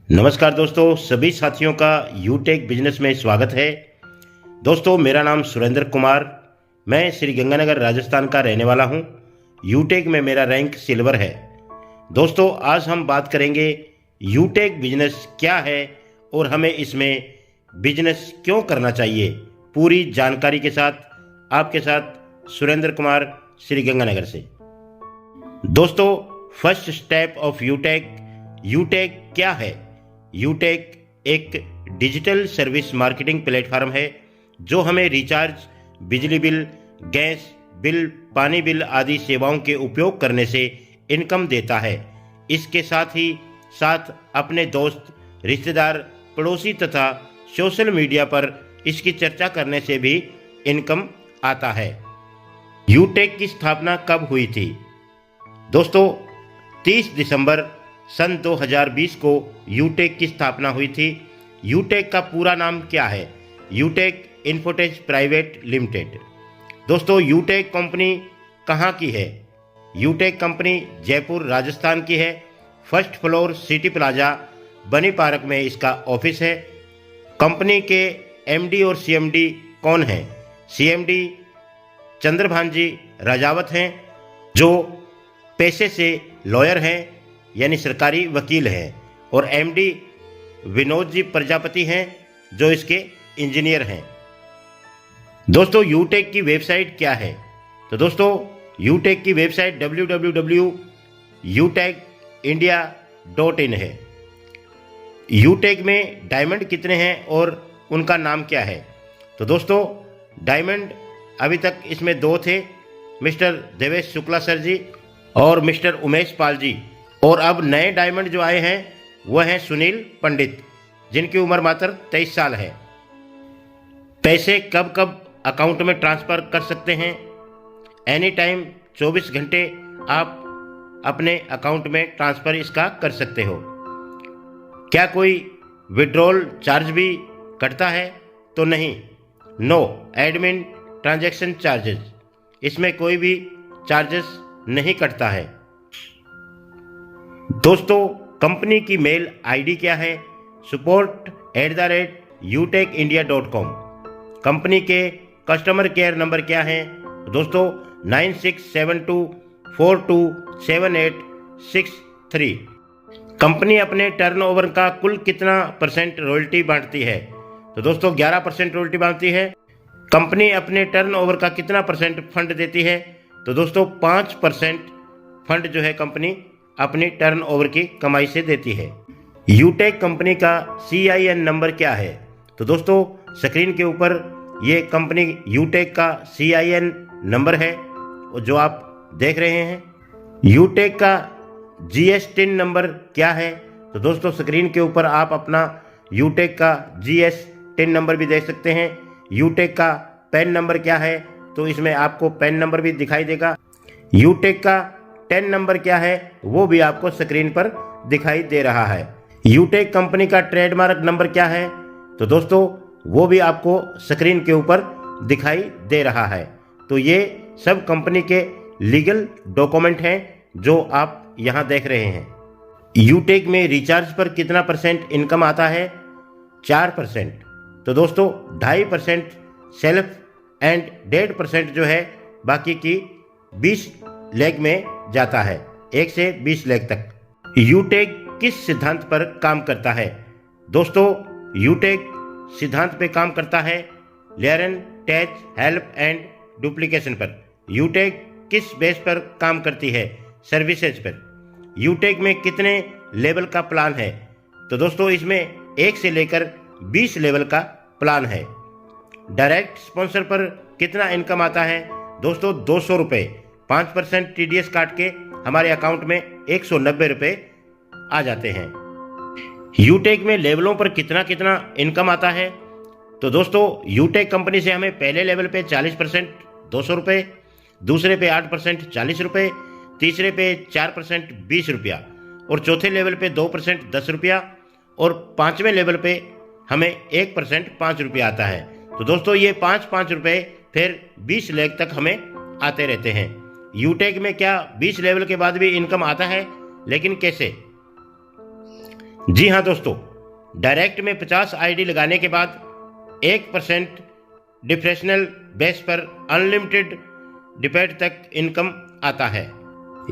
नमस्कार दोस्तों, सभी साथियों का यूटेक बिजनेस में स्वागत है। दोस्तों, मेरा नाम सुरेंद्र कुमार, मैं श्री गंगानगर राजस्थान का रहने वाला हूं। यूटेक में मेरा रैंक सिल्वर है। दोस्तों, आज हम बात करेंगे यूटेक बिजनेस क्या है और हमें इसमें बिजनेस क्यों करना चाहिए। पूरी जानकारी के साथ आपके साथ सुरेंद्र कुमार, श्री गंगानगर से। दोस्तों, फर्स्ट स्टेप ऑफ यूटेक। यूटेक क्या है? यूटेक एक डिजिटल सर्विस मार्केटिंग प्लेटफॉर्म है जो हमें रिचार्ज, बिजली बिल, गैस बिल, पानी बिल आदि सेवाओं के उपयोग करने से इनकम देता है। इसके साथ ही साथ अपने दोस्त, रिश्तेदार, पड़ोसी तथा सोशल मीडिया पर इसकी चर्चा करने से भी इनकम आता है। यूटेक की स्थापना कब हुई थी? दोस्तों, 30 दिसंबर सन 2020 को यूटेक की स्थापना हुई थी। यूटेक का पूरा नाम क्या है? यूटेक इन्फोटेक प्राइवेट लिमिटेड। दोस्तों, यूटेक कंपनी कहाँ की है? यूटेक कंपनी जयपुर राजस्थान की है। फर्स्ट फ्लोर सिटी प्लाजा बनी पार्क में इसका ऑफिस है। कंपनी के एमडी और सीएमडी कौन हैं? सीएमडी चंद्रभानजी राजावत हैं, जो पेशे से लॉयर हैं यानी सरकारी वकील हैं, और एमडी विनोद जी प्रजापति हैं, जो इसके इंजीनियर हैं। दोस्तों, यूटेक की वेबसाइट क्या है? तो दोस्तों, यूटेक की वेबसाइट www.utecindia.in है। यूटेक में डायमंड कितने हैं और उनका नाम क्या है? तो दोस्तों, डायमंड अभी तक इसमें 2 थे, मिस्टर देवेश शुक्ला सर जी और मिस्टर उमेश पाल जी। और अब नए डायमंड जो आए हैं वह हैं सुनील पंडित, जिनकी उम्र मात्र 23 साल है। पैसे कब कब अकाउंट में ट्रांसफ़र कर सकते हैं? एनी टाइम 24 घंटे आप अपने अकाउंट में ट्रांसफ़र इसका कर सकते हो। क्या कोई विड्रॉल चार्ज भी कटता है? तो नहीं, नो एडमिन ट्रांजैक्शन चार्जेस। इसमें कोई भी चार्जेस नहीं कटता है। दोस्तों, कंपनी की मेल आईडी क्या है? support@utecindia.com। कंपनी के कस्टमर केयर नंबर क्या है? दोस्तों, 9672427863। कंपनी अपने टर्नओवर का कुल कितना % रॉयल्टी बांटती है? तो दोस्तों, 11% रॉयल्टी बांटती है। कंपनी अपने टर्नओवर का कितना % फंड देती है? तो दोस्तों, 5% फंड जो है कंपनी अपनी टर्नओवर की कमाई से देती है। यूटेक कंपनी का CIN नंबर क्या है? तो दोस्तों, स्क्रीन के ऊपर ये कंपनी यूटेक का CIN नंबर है जो आप देख रहे हैं। यूटेक का GSTIN नंबर क्या है? तो दोस्तों, स्क्रीन के ऊपर आप अपना यूटेक का GSTIN नंबर भी देख सकते हैं। यूटेक का पैन नंबर क्या है? तो इसमें आपको पैन नंबर भी दिखाई देगा। यूटेक का 10 नंबर क्या है? वो भी आपको स्क्रीन पर दिखाई दे रहा है। यूटेक कंपनी का ट्रेडमार्क नंबर क्या है? तो दोस्तों, वो भी आपको स्क्रीन के ऊपर दिखाई दे रहा है। तो ये सब कंपनी के लीगल डॉक्यूमेंट हैं जो आप यहाँ देख रहे हैं। यूटेक में रिचार्ज पर कितना % इनकम आता है? 4%। तो दोस्तों, 2.5% सेल्फ एंड 1.5% जो है बाकी की 20 लेग में जाता है, 1 से 20 लेग तक। यूटेक किस सिद्धांत पर काम करता है? दोस्तों, यूटेक सिद्धांत पे काम करता है लर्न, टेच, हेल्प एंड डुप्लीकेशन पर। यूटेक किस बेस पर काम करती है? सर्विसेज पर। यूटेक में कितने लेवल का प्लान है? तो दोस्तों, इसमें 1 से लेकर 20 लेवल का प्लान है। डायरेक्ट स्पॉन्सर पर कितना इनकम आता है? दोस्तों, 200 रुपये। 5% TDS काट के हमारे अकाउंट में 190 रुपये आ जाते हैं। यूटेक में लेवलों पर कितना कितना इनकम आता है? तो दोस्तों, यूटेक कंपनी से हमें पहले लेवल पे 40% 200 रुपये, दूसरे पे 8% 40 रुपये, तीसरे पे 4% 20 रुपया, और चौथे लेवल पे 2% 10 रुपया, और 5वें लेवल पे हमें 1% 5 रुपया आता है। तो दोस्तों, ये 5-5 रुपये फिर 20 लेग तक हमें आते रहते हैं। यूटेक में क्या 20 लेवल के बाद भी इनकम आता है? लेकिन कैसे? जी हाँ दोस्तों, डायरेक्ट में 50 आईडी लगाने के बाद 1% डिफरेशनल बेस पर अनलिमिटेड डिपेट तक इनकम आता है।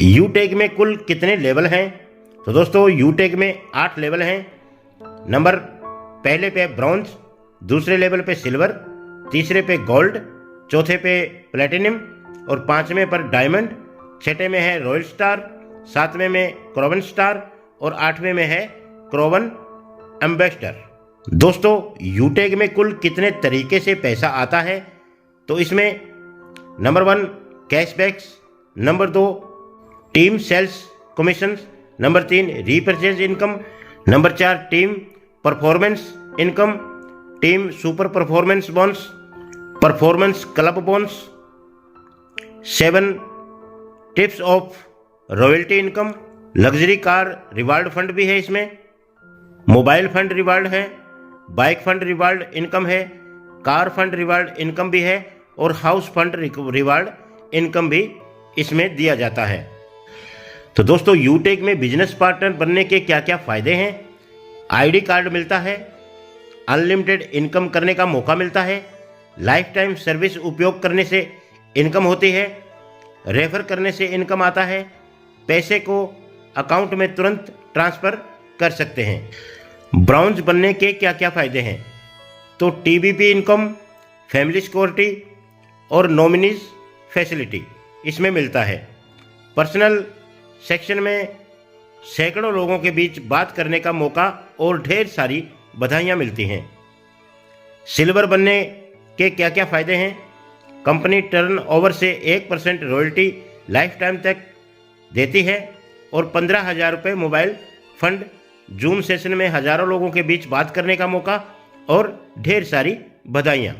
यूटेक में कुल कितने लेवल हैं? तो दोस्तों यूटेक में 8 लेवल हैं। नंबर पहले पे ब्रॉन्ज, दूसरे लेवल पे सिल्वर, तीसरे पे गोल्ड, चौथे पे प्लेटिनम और पांचवें पर डायमंड, छठे में है रॉयल स्टार, सातवें में क्रोवन स्टार और आठवें में है क्रोवन एम्बेसडर। दोस्तों यूटेक में कुल कितने तरीके से पैसा आता है? तो इसमें number 1 cashbacks, number 2 team sales commission, number 3 repurchase income, number 4 team performance income, team super performance bonus, performance club bonus, 7 tips of royalty income, luxury car reward fund भी है इसमें, मोबाइल फंड रिवार्ड है, bike fund reward income है, car fund reward income भी है और house fund reward income भी इसमें दिया जाता है। तो दोस्तों यूटेक में बिजनेस पार्टनर बनने के क्या क्या फायदे हैं? आईडी कार्ड मिलता है, अनलिमिटेड इनकम करने का मौका मिलता है, लाइफ टाइम सर्विस उपयोग करने से इनकम होती है, रेफर करने से इनकम आता है, पैसे को अकाउंट में तुरंत ट्रांसफर कर सकते हैं। ब्राउन्ज बनने के क्या क्या फायदे हैं? तो टीबीपी इनकम, फैमिली सिक्योरिटी और नॉमिनीज फैसिलिटी इसमें मिलता है। पर्सनल सेक्शन में सैकड़ों लोगों के बीच बात करने का मौका और ढेर सारी बधाइयाँ मिलती हैं। सिल्वर बनने के क्या क्या फायदे हैं? कंपनी टर्नओवर से 1% रॉयल्टी लाइफ टाइम तक देती है और 15,000 रुपये मोबाइल फंड, जूम सेशन में हजारों लोगों के बीच बात करने का मौका और ढेर सारी बधाइयाँ।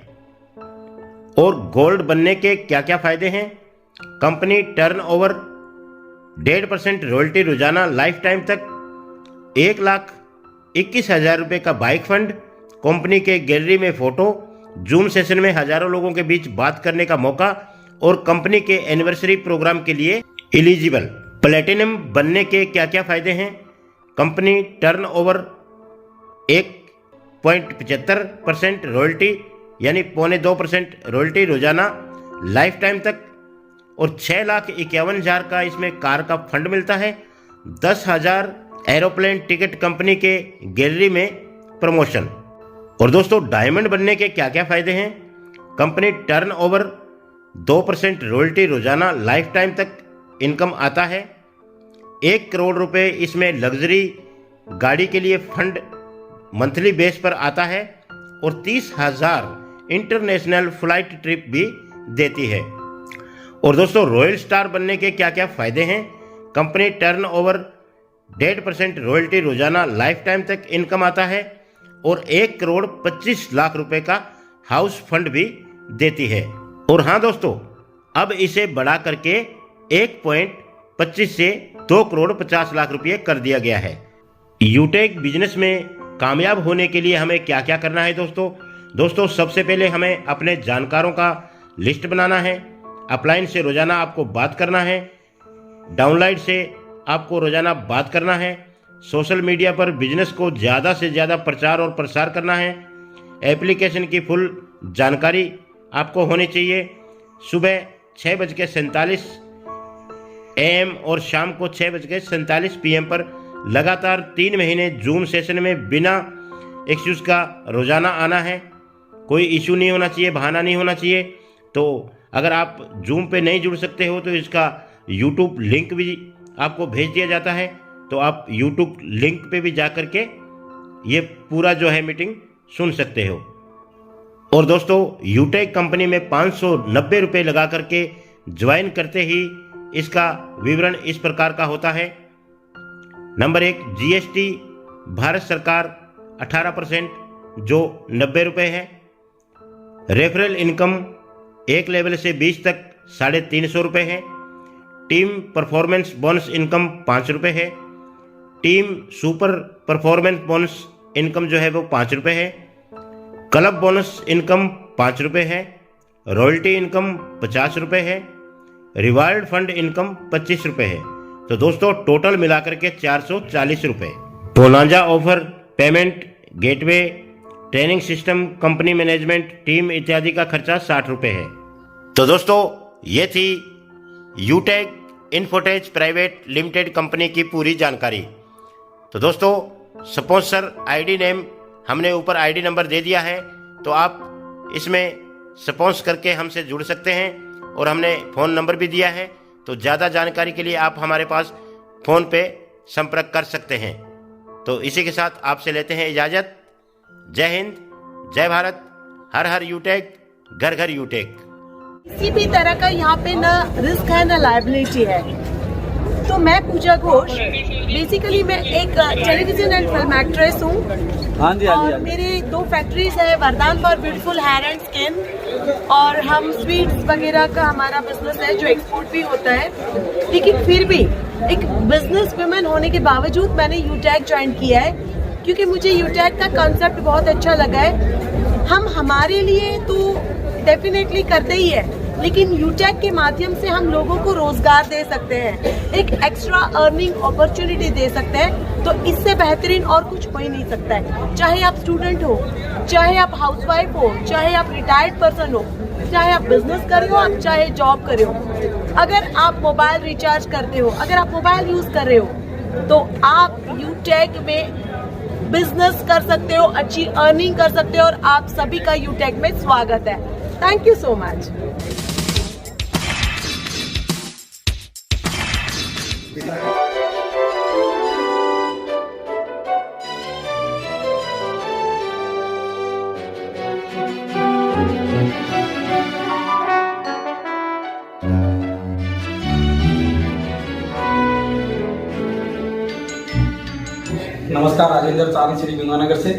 और गोल्ड बनने के क्या क्या फायदे हैं? कंपनी टर्नओवर 1.5% रॉयल्टी रोजाना लाइफ टाइम तक, 1,21,000 रुपये का बाइक फंड, कंपनी के गैलरी में फोटो, जूम सेशन में हजारों लोगों के बीच बात करने का मौका और कंपनी के एनिवर्सरी प्रोग्राम के लिए एलिजिबल। प्लेटिनम बनने के क्या क्या फायदे हैं? कंपनी टर्नओवर 1.75% रॉयल्टी यानी 0.25% रॉयल्टी रोजाना लाइफ टाइम तक और 6,51,000 का इसमें कार का फंड मिलता है, 10,000 एरोप्लेन टिकट कंपनी के गैलरी में प्रमोशन। और दोस्तों डायमंड बनने के क्या क्या फायदे हैं? कंपनी टर्नओवर 2% रॉयल्टी रोजाना लाइफ टाइम तक इनकम आता है, 1 करोड़ रुपए इसमें लग्जरी गाड़ी के लिए फंड मंथली बेस पर आता है और 30,000 इंटरनेशनल फ्लाइट ट्रिप भी देती है। और दोस्तों रॉयल स्टार बनने के क्या क्या फायदे हैं? कंपनी टर्नओवर 1.5% रॉयल्टी रोजाना लाइफ टाइम तक इनकम आता है और 1 करोड़ 25 लाख रुपए का हाउस फंड भी देती है। और हाँ दोस्तों, अब इसे बढ़ा करके 1.25 से 2 करोड़ 50 लाख रुपये कर दिया गया है। यूटेक बिजनेस में कामयाब होने के लिए हमें क्या क्या करना है दोस्तों सबसे पहले हमें अपने जानकारों का लिस्ट बनाना है, अपलाइन से रोजाना आपको बात करना है, डाउनलाइन से आपको रोजाना बात करना है, सोशल मीडिया पर बिजनेस को ज़्यादा से ज़्यादा प्रचार और प्रसार करना है, एप्लीकेशन की फुल जानकारी आपको होनी चाहिए, सुबह 6:47 AM और शाम को 6:47 PM पर लगातार 3 महीने जूम सेशन में बिना एक्सक्यूज़ का रोज़ाना आना है। कोई इशू नहीं होना चाहिए, बहाना नहीं होना चाहिए। तो अगर आप जूम पे नहीं जुड़ सकते हो तो इसका यूट्यूब लिंक भी आपको भेज दिया जाता है, तो आप यूट्यूब लिंक पे भी जा कर के ये पूरा जो है मीटिंग सुन सकते हो। और दोस्तों यूटेक कंपनी में 590 रुपये लगा करके ज्वाइन करते ही इसका विवरण इस प्रकार का होता है। नंबर 1, GST भारत सरकार 18% जो 90 रुपये है। रेफरल इनकम 1 लेवल से 20 तक 350 रुपये है। टीम परफॉर्मेंस बोनस इनकम 5 रुपये है। Team super performance bonus income जो है वो 5 रुपये है। क्लब बोनस इनकम 5 रुपये है। रॉयल्टी इनकम 50 रुपये है। रिवार्ड फंड इनकम 25 रुपये है। तो दोस्तों टोटल मिलाकर के 440 रुपये। पोलांजा offer payment gateway training system company management team इत्यादि का खर्चा 60 रुपये है। तो दोस्तों ये थी यूटेक इन्फोटेज प्राइवेट लिमिटेड कंपनी की पूरी जानकारी। तो दोस्तों स्पॉन्सर आईडी नेम हमने ऊपर आईडी नंबर दे दिया है, तो आप इसमें स्पॉन्स करके हमसे जुड़ सकते हैं और हमने फ़ोन नंबर भी दिया है। तो ज़्यादा जानकारी के लिए आप हमारे पास फ़ोन पे संपर्क कर सकते हैं। तो इसी के साथ आपसे लेते हैं इजाज़त। जय हिंद, जय भारत, हर हर यूटेक, घर घर यूटेक। किसी भी तरह का यहाँ पे ना रिस्क है ना लायबिलिटी है। तो मैं पूजा घोष, बेसिकली मैं एक टेलीविजन एंड फिल्म एक्ट्रेस हूँ। और मेरे 2 फैक्ट्रीज है, Vardaan for beautiful hair and skin, और हम स्वीट्स वगैरह का हमारा बिजनेस है जो एक्सपोर्ट भी होता है। लेकिन फिर भी एक बिजनेस वुमेन होने के बावजूद मैंने यूटेक ज्वाइन किया है, क्योंकि मुझे यूटेक का कॉन्सेप्ट बहुत अच्छा लगा है। हम हमारे लिए तो डेफिनेटली करते ही है, लेकिन यूटेक के माध्यम से हम लोगों को रोजगार दे सकते हैं, एक एक्स्ट्रा अर्निंग अपॉर्चुनिटी दे सकते हैं। तो इससे बेहतरीन और कुछ हो ही नहीं सकता है। चाहे आप स्टूडेंट हो, चाहे आप हाउसवाइफ हो, चाहे आप रिटायर्ड पर्सन हो, चाहे आप बिजनेस कर रहे हो, आप चाहे जॉब कर रहे हो, अगर आप मोबाइल रिचार्ज करते हो, अगर आप मोबाइल यूज कर रहे हो, तो आप यूटेक में बिजनेस कर सकते हो, अच्छी अर्निंग कर सकते हो, और आप सभी का यूटेक में स्वागत है। Thank you so much. नमस्कार, राजेंद्र चारी श्री गंगानगर से।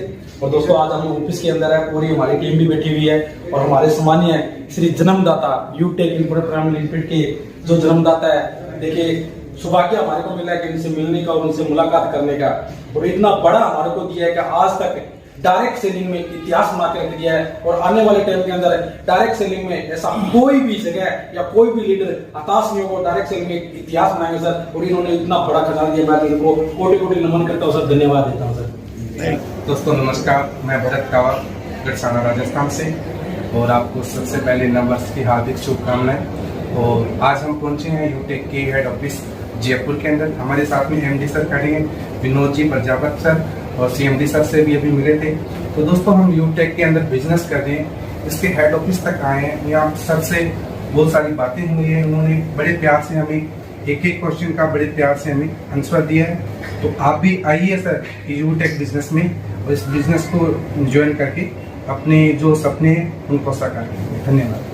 और दोस्तों आज हम ऑफिस के अंदर है, पूरी हमारी टीम भी बैठी हुई है, और हमारे सम्मानीय श्री जन्मदाता यूटेक इम्पोर्टेड प्राइवेट लिमिटेड के जो जन्मदाता है, देखिए सौभाग्य हमारे को मिला है कि उनसे मिलने का और उनसे मुलाकात करने का, और इतना बड़ा हमारे को दिया है कि आज तक डायरेक्ट सेलिंग में इतिहास बना के रख दिया है। और आने वाले टाइम के अंदर डायरेक्ट सेलिंग में ऐसा कोई भी जगह या कोई भी लीडर हताश नहीं होगा, डायरेक्ट सेलिंग में इतिहास बनाएंगे सर। और इन्होंने इतना बड़ा खजाना दिया, मैं इनको कोटि कोटि नमन करता हूँ सर, धन्यवाद देता हूँ सर। दोस्तों नमस्कार, मैं भरत कावत गढ़साना राजस्थान से, और आपको सबसे पहले नववर्ष की हार्दिक शुभकामनाएं। और आज हम पहुंचे हैं यूटेक के हेड ऑफिस जयपुर के अंदर। हमारे साथ में एमडी सर खड़े हैं, विनोद जी प्रजापत सर, और सीएमडी सर से भी अभी मिले थे। तो दोस्तों हम यूटेक के अंदर बिजनेस कर रहे हैं, इसके हेड ऑफिस तक आए हैं। यहाँ सर से बहुत सारी बातें हुई हैं, उन्होंने बड़े प्यार से हमें एक क्वेश्चन का बड़े प्यार से हमें आंसर दिया है। तो आप भी आइए सर यूटेक बिजनेस में, और इस बिजनेस को ज्वाइन करके अपने जो सपने हैं उनको साकार करेंगे। धन्यवाद।